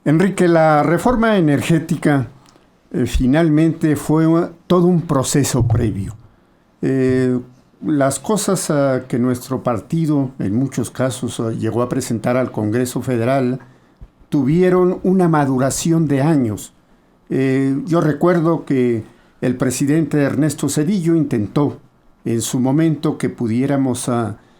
Enrique, la reforma energética finalmente fue todo un proceso previo. Las cosas que nuestro partido, en muchos casos, llegó a presentar al Congreso Federal, tuvieron una maduración de años. Yo recuerdo que el presidente Ernesto Zedillo intentó en su momento que pudiéramos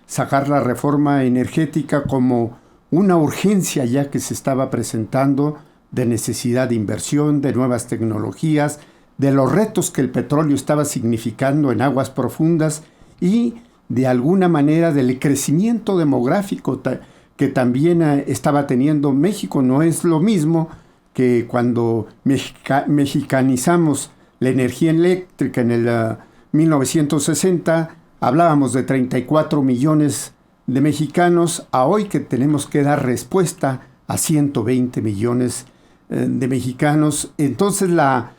sacar la reforma energética como una urgencia ya que se estaba presentando de necesidad de inversión, de nuevas tecnologías, de los retos que el petróleo estaba significando en aguas profundas y de alguna manera del crecimiento demográfico que también estaba teniendo México. No es lo mismo que cuando mexicanizamos la energía eléctrica en el 1960, hablábamos de 34 millones de mexicanos, a hoy que tenemos que dar respuesta a 120 millones de mexicanos. Entonces la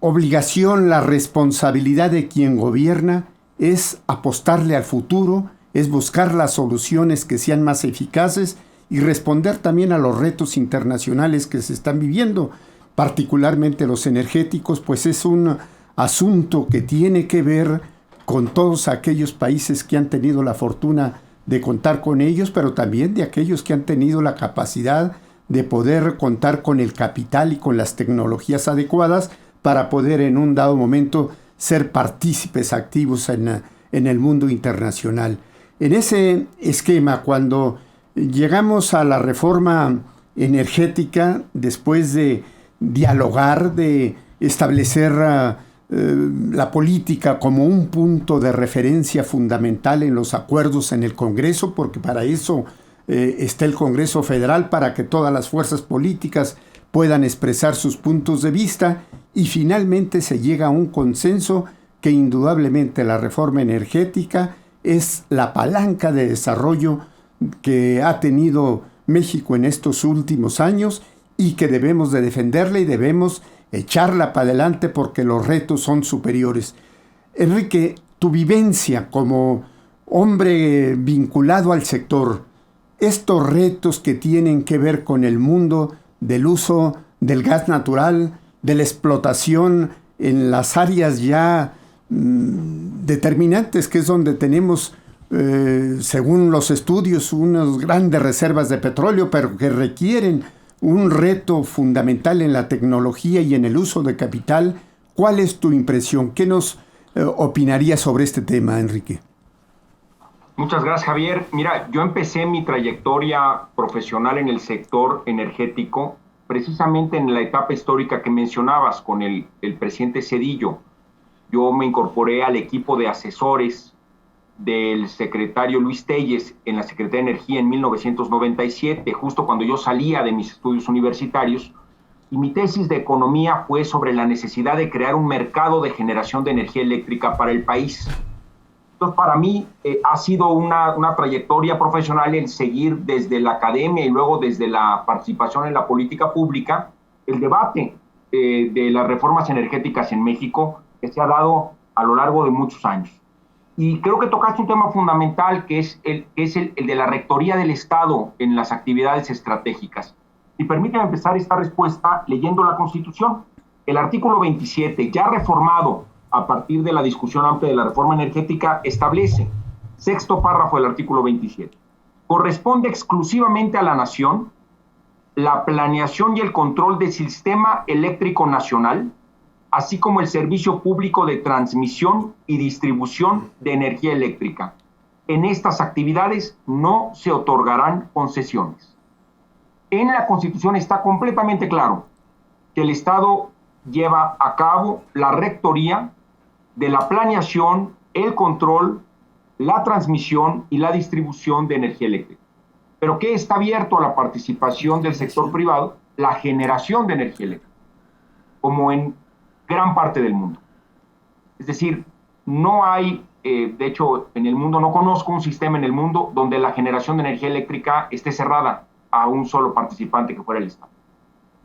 obligación, la responsabilidad de quien gobierna es apostarle al futuro, es buscar las soluciones que sean más eficaces y responder también a los retos internacionales que se están viviendo, particularmente los energéticos, pues es un asunto que tiene que ver con todos aquellos países que han tenido la fortuna de contar con ellos, pero también de aquellos que han tenido la capacidad de poder contar con el capital y con las tecnologías adecuadas para poder en un dado momento ser partícipes activos en el mundo internacional. En ese esquema, cuando llegamos a la reforma energética, después de dialogar, de establecer la política como un punto de referencia fundamental en los acuerdos en el Congreso, porque para eso está el Congreso Federal, para que todas las fuerzas políticas puedan expresar sus puntos de vista, y finalmente se llega a un consenso que indudablemente la reforma energética es la palanca de desarrollo que ha tenido México en estos últimos años y que debemos de defenderla y debemos echarla para adelante porque los retos son superiores. Enrique, tu vivencia como hombre vinculado al sector, estos retos que tienen que ver con el mundo del uso del gas natural, de la explotación en las áreas ya determinantes, que es donde tenemos, según los estudios, unas grandes reservas de petróleo, pero que requieren un reto fundamental en la tecnología y en el uso de capital. ¿Cuál es tu impresión? ¿Qué nos opinarías sobre este tema, Enrique? Muchas gracias, Javier. Mira, yo empecé mi trayectoria profesional en el sector energético precisamente en la etapa histórica que mencionabas con el presidente Zedillo. Yo me incorporé al equipo de asesores del secretario Luis Telles en la Secretaría de Energía en 1997, justo cuando yo salía de mis estudios universitarios, y mi tesis de economía fue sobre la necesidad de crear un mercado de generación de energía eléctrica para el país. Entonces, para mí ha sido una trayectoria profesional el seguir desde la academia y luego desde la participación en la política pública el debate de las reformas energéticas en México que se ha dado a lo largo de muchos años. Y creo que tocaste un tema fundamental que es el de la rectoría del Estado en las actividades estratégicas. Y permíteme empezar esta respuesta leyendo la Constitución. El artículo 27, ya reformado a partir de la discusión amplia de la reforma energética, establece, sexto párrafo del artículo 27, corresponde exclusivamente a la nación la planeación y el control del sistema eléctrico nacional, así como el servicio público de transmisión y distribución de energía eléctrica. En estas actividades no se otorgarán concesiones. En la Constitución está completamente claro que el Estado lleva a cabo la rectoría de la planeación, el control, la transmisión y la distribución de energía eléctrica. ¿Pero qué está abierto a la participación del sector privado? La generación de energía eléctrica, como en gran parte del mundo. Es decir, no hay, de hecho, en el mundo no conozco un sistema en el mundo donde la generación de energía eléctrica esté cerrada a un solo participante que fuera el Estado.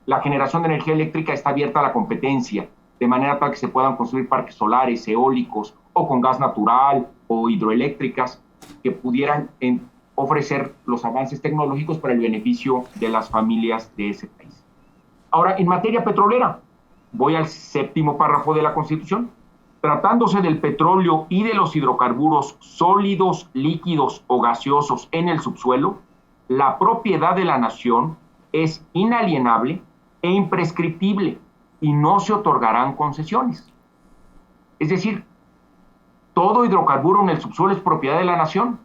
La generación de energía eléctrica está abierta a la competencia, de manera tal que se puedan construir parques solares, eólicos, o con gas natural, o hidroeléctricas, que pudieran ofrecer los avances tecnológicos para el beneficio de las familias de ese país. Ahora, en materia petrolera, voy al 7º párrafo de la Constitución. Tratándose del petróleo y de los hidrocarburos sólidos, líquidos o gaseosos en el subsuelo, la propiedad de la nación es inalienable e imprescriptible y no se otorgarán concesiones. Es decir, todo hidrocarburo en el subsuelo es propiedad de la nación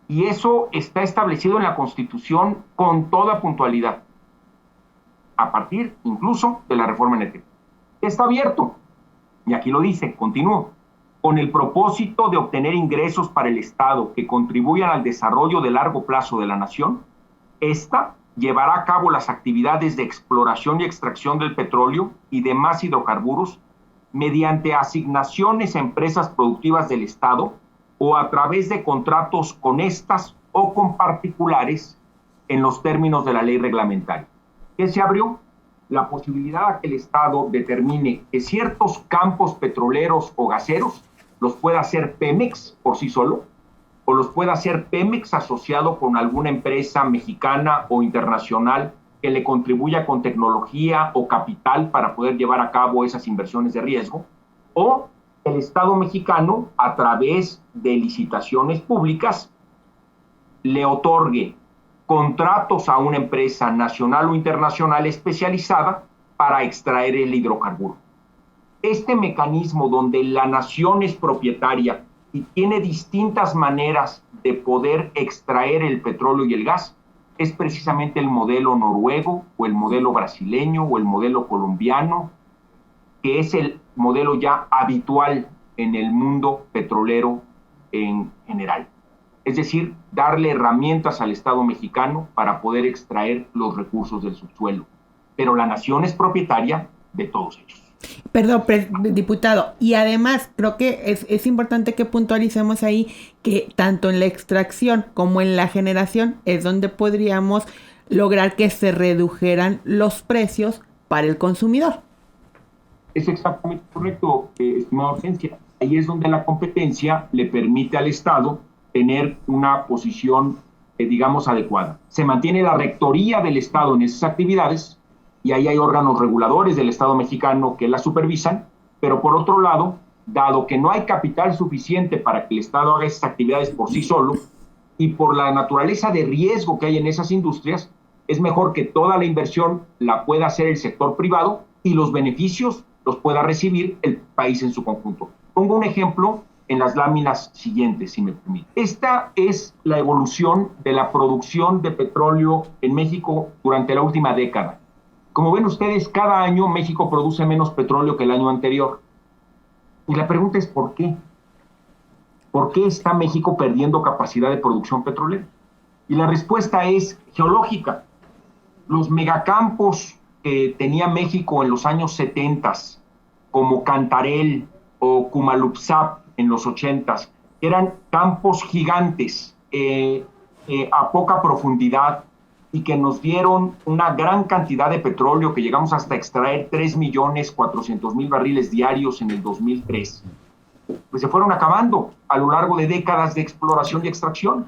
y eso está establecido en la Constitución con toda puntualidad, a partir incluso de la reforma energética. Está abierto. Y aquí lo dice, continúo, con el propósito de obtener ingresos para el Estado que contribuyan al desarrollo de largo plazo de la nación, esta llevará a cabo las actividades de exploración y extracción del petróleo y demás hidrocarburos mediante asignaciones a empresas productivas del Estado o a través de contratos con estas o con particulares en los términos de la ley reglamentaria. ¿Qué se abrió? La posibilidad de que el Estado determine que ciertos campos petroleros o gaseros los pueda hacer Pemex por sí solo, o los pueda hacer Pemex asociado con alguna empresa mexicana o internacional que le contribuya con tecnología o capital para poder llevar a cabo esas inversiones de riesgo, o el Estado mexicano, a través de licitaciones públicas, le otorgue contratos a una empresa nacional o internacional especializada para extraer el hidrocarburo. Este mecanismo donde la nación es propietaria y tiene distintas maneras de poder extraer el petróleo y el gas es precisamente el modelo noruego o el modelo brasileño o el modelo colombiano, que es el modelo ya habitual en el mundo petrolero en general. Es decir, darle herramientas al Estado mexicano para poder extraer los recursos del subsuelo. Pero la nación es propietaria de todos ellos. Perdón, diputado, y además creo que es importante que puntualicemos ahí que tanto en la extracción como en la generación es donde podríamos lograr que se redujeran los precios para el consumidor. Es exactamente correcto, estimada Hortensia. Ahí es donde la competencia le permite al Estado tener una posición, digamos, adecuada. Se mantiene la rectoría del Estado en esas actividades y ahí hay órganos reguladores del Estado mexicano que la supervisan, pero por otro lado, dado que no hay capital suficiente para que el Estado haga esas actividades por sí solo y por la naturaleza de riesgo que hay en esas industrias, es mejor que toda la inversión la pueda hacer el sector privado y los beneficios los pueda recibir el país en su conjunto. Pongo un ejemplo en las láminas siguientes, si me permite. Esta es la evolución de la producción de petróleo en México durante la última década. Como ven ustedes, cada año México produce menos petróleo que el año anterior. Y la pregunta es ¿por qué? ¿Por qué está México perdiendo capacidad de producción petrolera? Y la respuesta es geológica. Los megacampos que tenía México en los años 70, como Cantarell o Cumalupzap en los 80, eran campos gigantes a poca profundidad y que nos dieron una gran cantidad de petróleo que llegamos hasta extraer 3.400.000 barriles diarios en el 2003. Pues se fueron acabando a lo largo de décadas de exploración y extracción.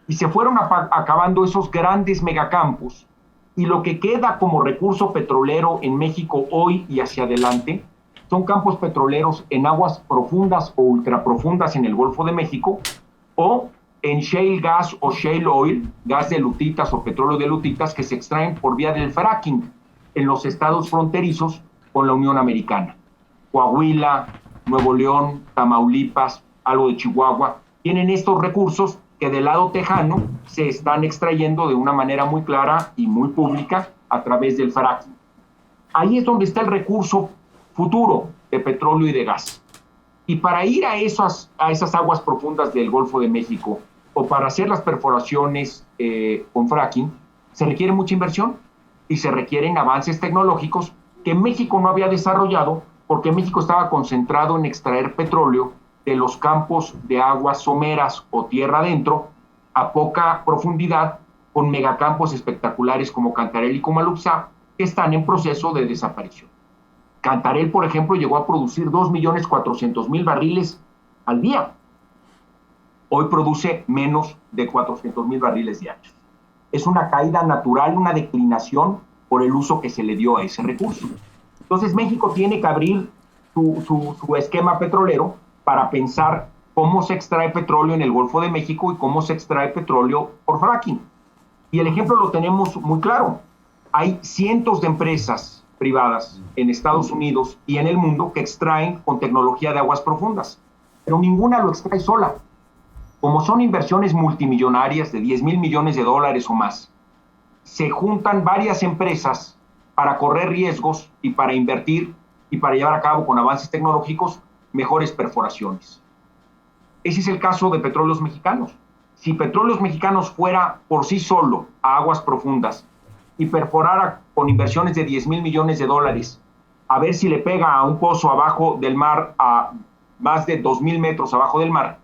Y se fueron acabando esos grandes megacampos y lo que queda como recurso petrolero en México hoy y hacia adelante son campos petroleros en aguas profundas o ultraprofundas en el Golfo de México o en shale gas o shale oil, gas de lutitas o petróleo de lutitas que se extraen por vía del fracking en los estados fronterizos con la Unión Americana. Coahuila, Nuevo León, Tamaulipas, algo de Chihuahua, tienen estos recursos que del lado tejano se están extrayendo de una manera muy clara y muy pública a través del fracking. Ahí es donde está el recurso futuro de petróleo y de gas. Y para ir a esas aguas profundas del Golfo de México o para hacer las perforaciones con fracking, se requiere mucha inversión y se requieren avances tecnológicos que México no había desarrollado porque México estaba concentrado en extraer petróleo de los campos de aguas someras o tierra adentro a poca profundidad con megacampos espectaculares como Cantarell y Cumalupzap que están en proceso de desaparición. Cantarell, por ejemplo, llegó a producir 2.400.000 barriles al día. Hoy produce menos de 400,000 barriles diarios. Es una caída natural, una declinación por el uso que se le dio a ese recurso. Entonces México tiene que abrir su esquema petrolero para pensar cómo se extrae petróleo en el Golfo de México y cómo se extrae petróleo por fracking. Y el ejemplo lo tenemos muy claro. Hay cientos de empresas privadas en Estados Unidos y en el mundo que extraen con tecnología de aguas profundas, pero ninguna lo extrae sola. Como son inversiones multimillonarias de 10,000 millones de dólares o más, se juntan varias empresas para correr riesgos y para invertir y para llevar a cabo con avances tecnológicos mejores perforaciones. Ese es el caso de Petróleos Mexicanos. Si Petróleos Mexicanos fuera por sí solo a aguas profundas y perforara con inversiones de 10,000 millones de dólares, a ver si le pega a un pozo abajo del mar, a más de 2,000 metros abajo del mar,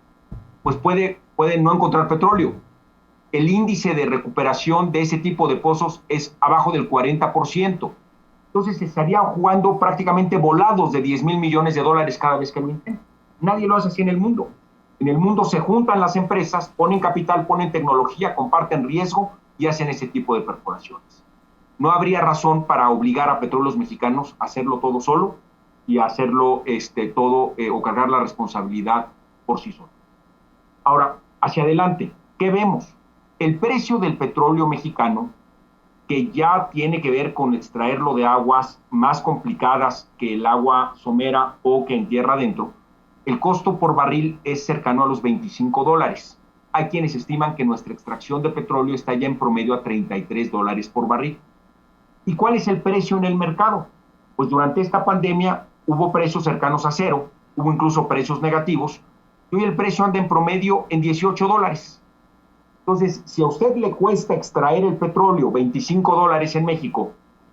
pues puede no encontrar petróleo. El índice de recuperación de ese tipo de pozos es abajo del 40%. Entonces se estarían jugando prácticamente volados de 10,000 millones de dólares cada vez que lo intentan. Nadie lo hace así en el mundo. En el mundo se juntan las empresas, ponen capital, ponen tecnología, comparten riesgo y hacen ese tipo de perforaciones. No habría razón para obligar a Petróleos Mexicanos a hacerlo todo solo y a hacerlo todo o cargar la responsabilidad por sí solo. Ahora, hacia adelante, ¿qué vemos? El precio del petróleo mexicano, que ya tiene que ver con extraerlo de aguas más complicadas que el agua somera o que en tierra adentro, el costo por barril es cercano a los $25. Hay quienes estiman que nuestra extracción de petróleo está ya en promedio a $33 por barril. ¿Y cuál es el precio en el mercado? Pues durante esta pandemia hubo precios cercanos a cero, hubo incluso precios negativos, y hoy el precio anda en promedio en $18. Entonces, si a usted le cuesta extraer el petróleo $25 en México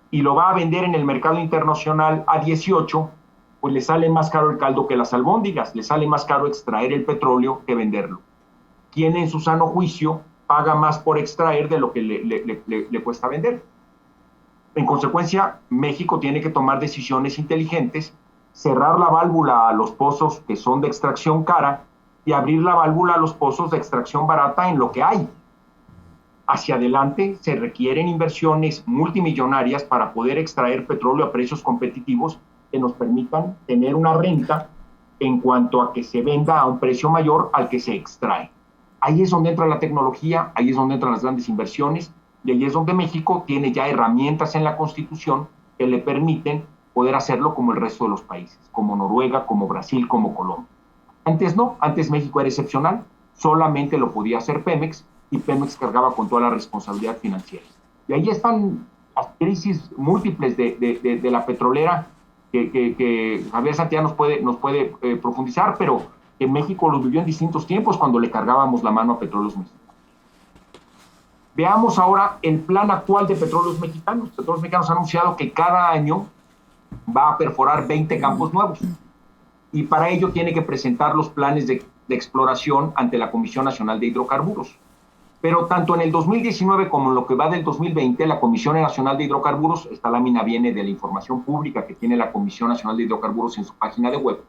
y lo va a vender en el mercado internacional a 18, pues le sale más caro el caldo que las albóndigas, le sale más caro extraer el petróleo que venderlo. ¿Quién en su sano juicio paga más por extraer de lo que le cuesta vender? En consecuencia, México tiene que tomar decisiones inteligentes, cerrar la válvula a los pozos que son de extracción cara y abrir la válvula a los pozos de extracción barata en lo que hay. Hacia adelante se requieren inversiones multimillonarias para poder extraer petróleo a precios competitivos que nos permitan tener una renta en cuanto a que se venda a un precio mayor al que se extrae. Ahí es donde entra la tecnología, ahí es donde entran las grandes inversiones, y ahí es donde México tiene ya herramientas en la Constitución que le permiten poder hacerlo como el resto de los países, como Noruega, como Brasil, como Colombia. Antes no, antes México era excepcional, solamente lo podía hacer Pemex, y Pemex cargaba con toda la responsabilidad financiera. Y ahí están las crisis múltiples de la petrolera que Javier Santillán nos puede profundizar, pero que México los vivió en distintos tiempos cuando le cargábamos la mano a Petróleos Mexicanos. Veamos ahora el plan actual de Petróleos Mexicanos. Petróleos Mexicanos ha anunciado que cada año va a perforar 20 campos nuevos, y para ello tiene que presentar los planes de exploración ante la Comisión Nacional de Hidrocarburos. Pero tanto en el 2019 como en lo que va del 2020, la Comisión Nacional de Hidrocarburos, esta lámina viene de la información pública que tiene la Comisión Nacional de Hidrocarburos en su página de web,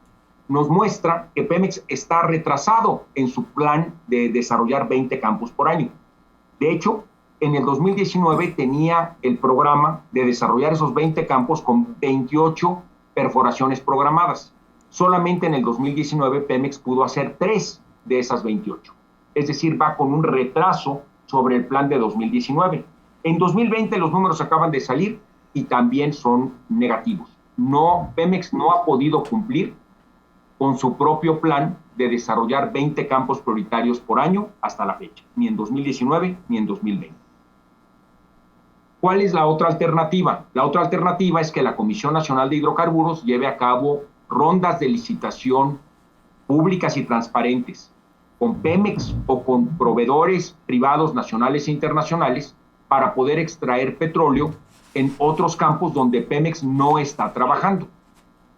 nos muestra que Pemex está retrasado en su plan de desarrollar 20 campos por año. De hecho, en el 2019 tenía el programa de desarrollar esos 20 campos con 28 perforaciones programadas. Solamente en el 2019 Pemex pudo hacer 3 de esas 28. Es decir, va con un retraso sobre el plan de 2019. En 2020 los números acaban de salir y también son negativos. Pemex no ha podido cumplir con su propio plan de desarrollar 20 campos prioritarios por año hasta la fecha, ni en 2019 ni en 2020. ¿Cuál es la otra alternativa? La otra alternativa es que la Comisión Nacional de Hidrocarburos lleve a cabo rondas de licitación públicas y transparentes con Pemex o con proveedores privados nacionales e internacionales para poder extraer petróleo en otros campos donde Pemex no está trabajando.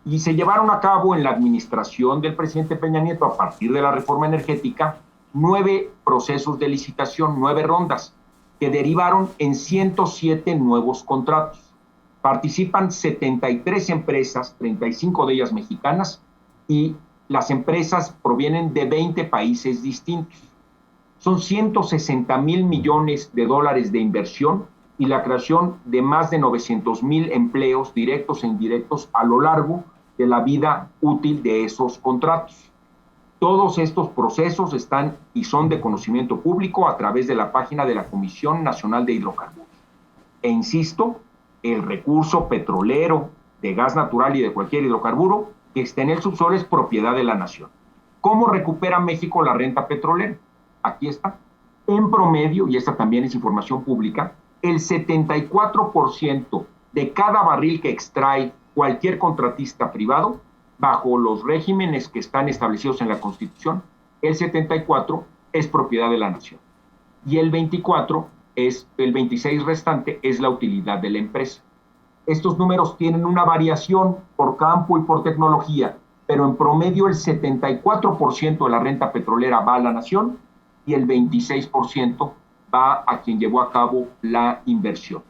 Y se llevaron a cabo en la administración del presidente Peña Nieto, a partir de la reforma energética, 9 procesos de licitación, 9 rondas, que derivaron en 107 nuevos contratos. Participan 73 empresas, 35 de ellas mexicanas, y las empresas provienen de 20 países distintos. Son 160,000 millones de dólares de inversión y la creación de más de 900,000 empleos directos e indirectos a lo largo de la vida útil de esos contratos. Todos estos procesos están y son de conocimiento público a través de la página de la Comisión Nacional de Hidrocarburos. E insisto, el recurso petrolero, de gas natural y de cualquier hidrocarburo que esté en el subsuelo es propiedad de la nación. ¿Cómo recupera México la renta petrolera? Aquí está. En promedio, y esta también es información pública, el 74% de cada barril que extrae cualquier contratista privado, bajo los regímenes que están establecidos en la Constitución, el 74% es propiedad de la nación. Y el 26 restante es la utilidad de la empresa. Estos números tienen una variación por campo y por tecnología, pero en promedio el 74% de la renta petrolera va a la nación y el 26% va a quien llevó a cabo la inversión.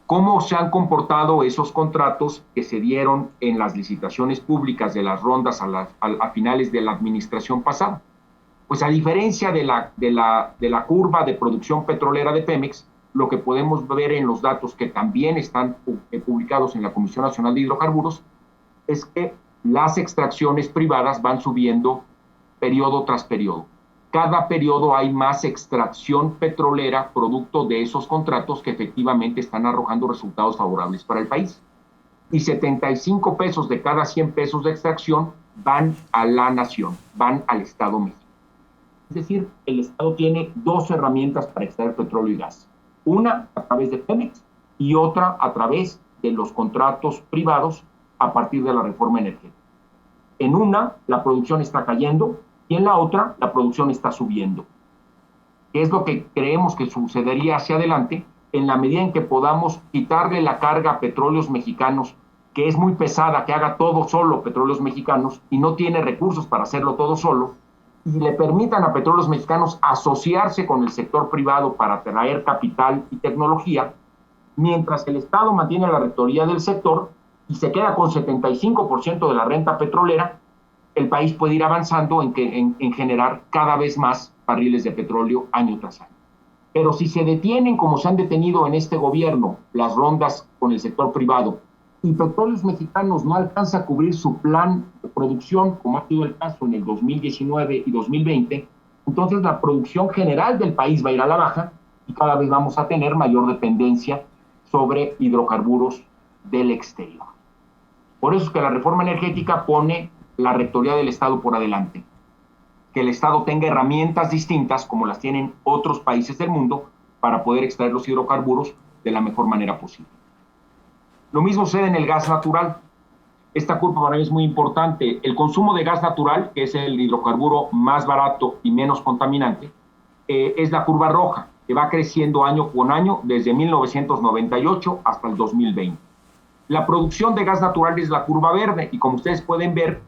¿Cómo se han comportado esos contratos que se dieron en las licitaciones públicas de las rondas a finales de la administración pasada? Pues a diferencia de la curva de producción petrolera de Pemex, lo que podemos ver en los datos que también están publicados en la Comisión Nacional de Hidrocarburos es que las extracciones privadas van subiendo periodo tras periodo. Cada periodo hay más extracción petrolera producto de esos contratos que efectivamente están arrojando resultados favorables para el país. Y 75 pesos de cada 100 pesos de extracción van a la nación, van al Estado México. Es decir, el Estado tiene dos herramientas para extraer petróleo y gas. Una a través de Pemex y otra a través de los contratos privados a partir de la reforma energética. En una, la producción está cayendo y en la otra, la producción está subiendo. ¿Qué es lo que creemos que sucedería hacia adelante? En la medida en que podamos quitarle la carga a Petróleos Mexicanos, que es muy pesada, que haga todo solo Petróleos Mexicanos y no tiene recursos para hacerlo todo solo, y le permitan a Petróleos Mexicanos asociarse con el sector privado para traer capital y tecnología, mientras el Estado mantiene la rectoría del sector y se queda con 75% de la renta petrolera, el país puede ir avanzando en generar cada vez más barriles de petróleo año tras año. Pero si se detienen, como se han detenido en este gobierno, las rondas con el sector privado, y Petróleos Mexicanos no alcanza a cubrir su plan de producción, como ha sido el caso en el 2019 y 2020, entonces la producción general del país va a ir a la baja y cada vez vamos a tener mayor dependencia sobre hidrocarburos del exterior. Por eso es que la reforma energética pone la rectoría del Estado por adelante. Que el Estado tenga herramientas distintas, como las tienen otros países del mundo, para poder extraer los hidrocarburos de la mejor manera posible. Lo mismo sucede en el gas natural. Esta curva para mí es muy importante. El consumo de gas natural, que es el hidrocarburo más barato y menos contaminante, es la curva roja, que va creciendo año con año desde 1998 hasta el 2020. La producción de gas natural es la curva verde y como ustedes pueden ver,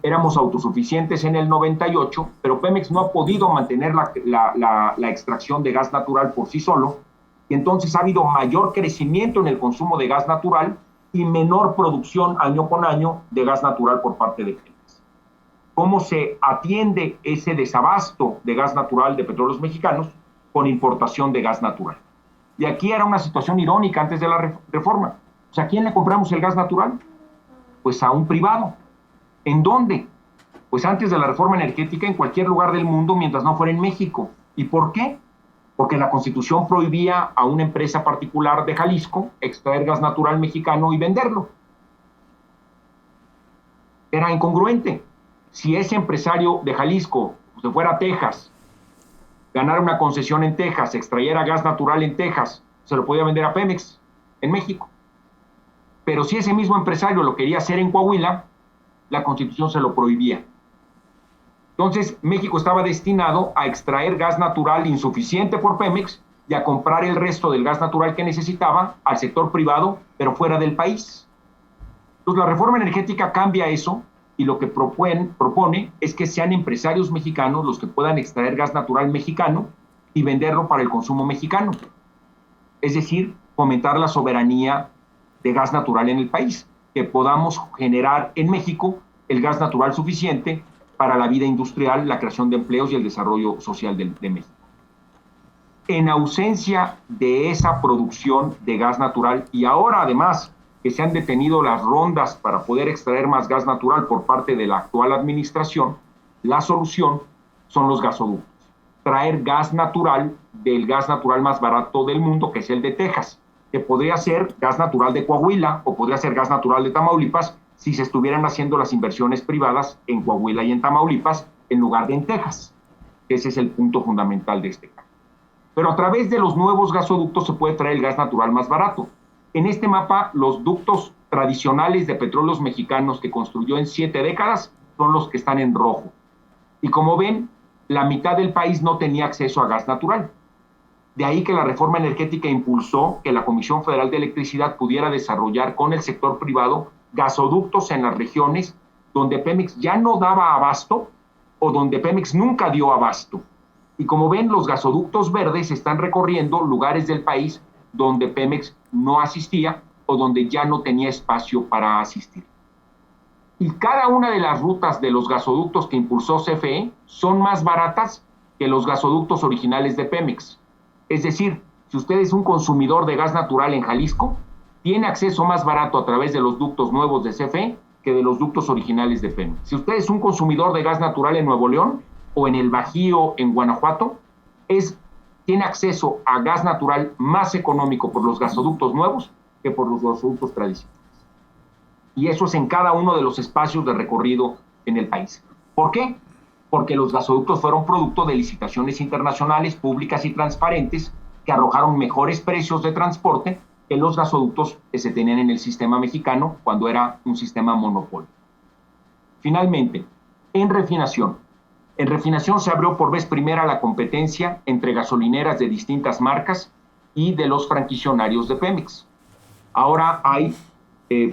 éramos autosuficientes en el 98, pero Pemex no ha podido mantener la extracción de gas natural por sí solo, y entonces ha habido mayor crecimiento en el consumo de gas natural y menor producción año con año de gas natural por parte de Pemex. ¿Cómo se atiende ese desabasto de gas natural de Petróleos Mexicanos? Con importación de gas natural. Y aquí era una situación irónica antes de la reforma. O sea, ¿a quién le compramos el gas natural? Pues a un privado. ¿En dónde? Pues antes de la reforma energética en cualquier lugar del mundo mientras no fuera en México. ¿Y por qué? Porque la Constitución prohibía a una empresa particular de Jalisco extraer gas natural mexicano y venderlo. Era incongruente. Si ese empresario de Jalisco se fuera a Texas, ganara una concesión en Texas, extrayera gas natural en Texas, se lo podía vender a Pemex en México. Pero si ese mismo empresario lo quería hacer en Coahuila, la Constitución se lo prohibía. Entonces, México estaba destinado a extraer gas natural insuficiente por Pemex y a comprar el resto del gas natural que necesitaba al sector privado, pero fuera del país. Entonces, la reforma energética cambia eso y lo que propone es que sean empresarios mexicanos los que puedan extraer gas natural mexicano y venderlo para el consumo mexicano. Es decir, fomentar la soberanía de gas natural en el país, que podamos generar en México el gas natural suficiente para la vida industrial, la creación de empleos y el desarrollo social de México. En ausencia de esa producción de gas natural, y ahora además que se han detenido las rondas para poder extraer más gas natural por parte de la actual administración, la solución son los gasoductos. Traer gas natural del gas natural más barato del mundo, que es el de Texas, que podría ser gas natural de Coahuila o podría ser gas natural de Tamaulipas si se estuvieran haciendo las inversiones privadas en Coahuila y en Tamaulipas en lugar de en Texas. Ese es el punto fundamental de este caso. Pero a través de los nuevos gasoductos se puede traer el gas natural más barato. En este mapa, los ductos tradicionales de petróleos mexicanos que construyó en 7 décadas son los que están en rojo. Y como ven, la mitad del país no tenía acceso a gas natural. De ahí que la reforma energética impulsó que la Comisión Federal de Electricidad pudiera desarrollar con el sector privado gasoductos en las regiones donde Pemex ya no daba abasto o donde Pemex nunca dio abasto. Y como ven, los gasoductos verdes están recorriendo lugares del país donde Pemex no asistía o donde ya no tenía espacio para asistir. Y cada una de las rutas de los gasoductos que impulsó CFE son más baratas que los gasoductos originales de Pemex. Es decir, si usted es un consumidor de gas natural en Jalisco, tiene acceso más barato a través de los ductos nuevos de CFE que de los ductos originales de Pemex. Si usted es un consumidor de gas natural en Nuevo León o en el Bajío en Guanajuato, tiene acceso a gas natural más económico por los gasoductos nuevos que por los gasoductos tradicionales. Y eso es en cada uno de los espacios de recorrido en el país. ¿Por qué? Porque los gasoductos fueron producto de licitaciones internacionales públicas y transparentes que arrojaron mejores precios de transporte que los gasoductos que se tenían en el sistema mexicano cuando era un sistema monopolio. Finalmente, en refinación se abrió por vez primera la competencia entre gasolineras de distintas marcas y de los franquiciarios de Pemex. Ahora hay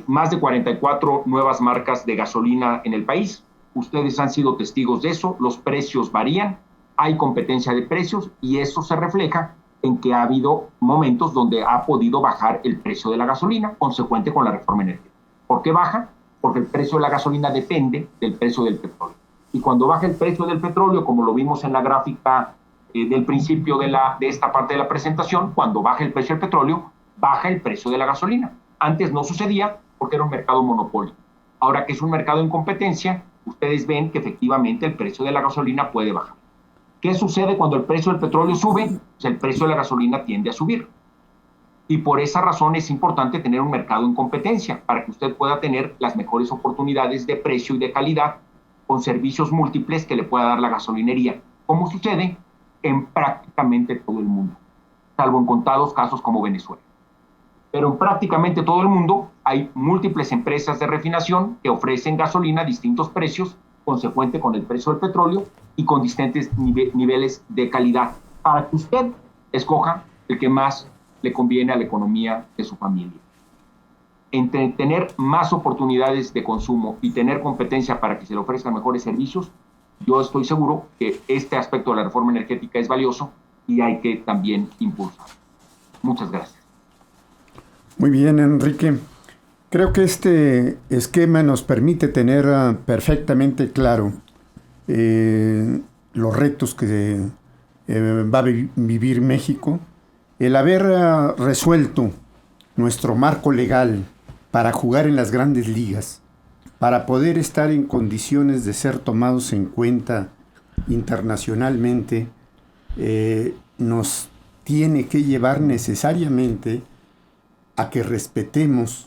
más de 44 nuevas marcas de gasolina en el país. Ustedes han sido testigos de eso, los precios varían, hay competencia de precios y eso se refleja en que ha habido momentos donde ha podido bajar el precio de la gasolina, consecuente con la reforma energética. ¿Por qué baja? Porque el precio de la gasolina depende del precio del petróleo. Y cuando baja el precio del petróleo, como lo vimos en la gráfica del principio de esta parte de la presentación, cuando baja el precio del petróleo, baja el precio de la gasolina. Antes no sucedía porque era un mercado monopolio. Ahora que es un mercado en competencia, ustedes ven que efectivamente el precio de la gasolina puede bajar. ¿Qué sucede cuando el precio del petróleo sube? Pues el precio de la gasolina tiende a subir. Y por esa razón es importante tener un mercado en competencia para que usted pueda tener las mejores oportunidades de precio y de calidad con servicios múltiples que le pueda dar la gasolinería, como sucede en prácticamente todo el mundo, salvo en contados casos como Venezuela. Pero en prácticamente todo el mundo hay múltiples empresas de refinación que ofrecen gasolina a distintos precios, consecuente con el precio del petróleo y con distintos niveles de calidad, para que usted escoja el que más le conviene a la economía de su familia. Entre tener más oportunidades de consumo y tener competencia para que se le ofrezcan mejores servicios, yo estoy seguro que este aspecto de la reforma energética es valioso y hay que también impulsar. Muchas gracias. Muy bien, Enrique. Creo que este esquema nos permite tener perfectamente claro los retos que va a vivir México. El haber resuelto nuestro marco legal para jugar en las grandes ligas, para poder estar en condiciones de ser tomados en cuenta internacionalmente, nos tiene que llevar necesariamente a que respetemos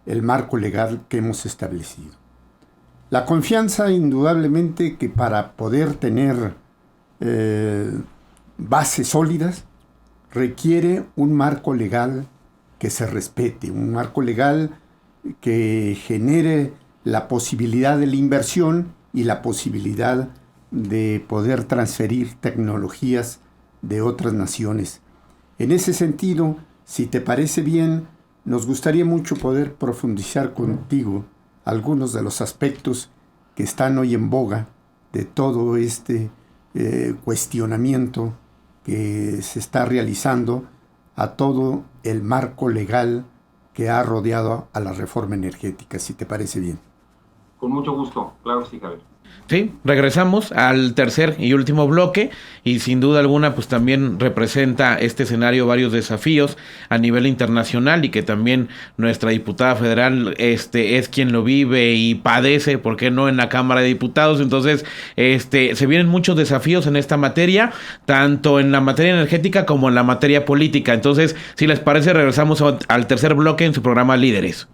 el marco legal que hemos establecido. La confianza, indudablemente, que para poder tener bases sólidas, requiere un marco legal que se respete, un marco legal que genere la posibilidad de la inversión y la posibilidad de poder transferir tecnologías de otras naciones. En ese sentido, si te parece bien, nos gustaría mucho poder profundizar contigo algunos de los aspectos que están hoy en boga de todo este cuestionamiento que se está realizando a todo el marco legal que ha rodeado a la reforma energética, si te parece bien. Con mucho gusto, claro que sí, Javier. Sí, regresamos al tercer y último bloque y sin duda alguna pues también representa este escenario varios desafíos a nivel internacional y que también nuestra diputada federal es quien lo vive y padece, ¿por qué no?, en la Cámara de Diputados. Entonces se vienen muchos desafíos en esta materia, tanto en la materia energética como en la materia política. Entonces, si les parece, regresamos al tercer bloque en su programa Líderes.